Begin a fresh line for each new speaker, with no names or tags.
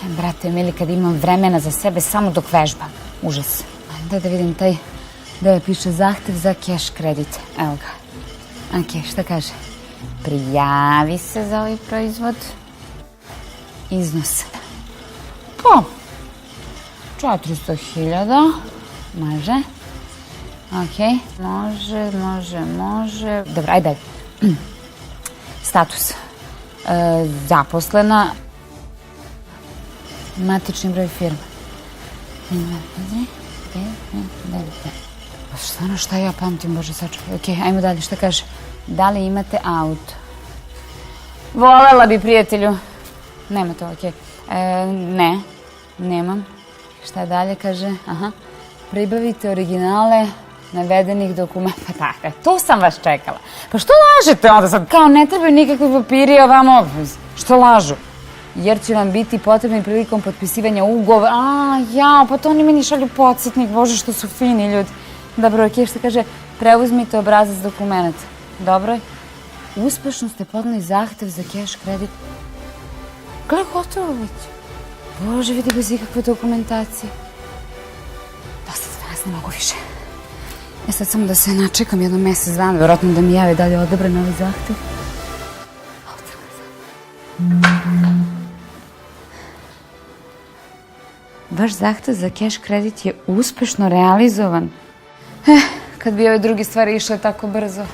Brate mili, kad imam vremena za sebe samo dok vežbam. Užas. Daj da vidim taj gde piše zahtev za keš kredit. Evo ga. Ok, šta kaže? Prijavi se za ovaj proizvod. Iznos. Pa, 400.000. Može. Ok, može. Dobro, ajde dalje. Status. Zaposlena. Matični broj firme. Stvarno, šta ja pamtim, Bože, sačekaj. Ok, ajmo dalje, šta kaže? Da li imate auto? Volela bi, prijatelju. Nema to, ok. Ne, nemam. Šta dalje kaže? Aha. Pribavite originale navedenih dokumenta. Pa, tu sam vas čekala. Pa što lažete onda sad? Kao ne trebaju nikakvi papiri, a vam obvez. Što lažu? Jer će vam biti potrebni prilikom potpisivanja ugovora. Pa to oni meni šalju podsjetnik. Bože, što su fini ljudi. Dobro, ok, što kaže? Preuzmite obrazac dokumenta. Dobro. Uspešno ste podneli zahtev za keš kredit. Gle, gotovo već. Bože, vidi bez ikakve dokumentacije. Dosta za danas, ne mogu više. Sad samo da se načekam jedno mesec dana, vjerojatno da mi jave da li je odobren ovaj zahtev. Vaš zahtev za keš kredit je uspešno realizovan. Kad bi ove druge stvari išle tako brzo.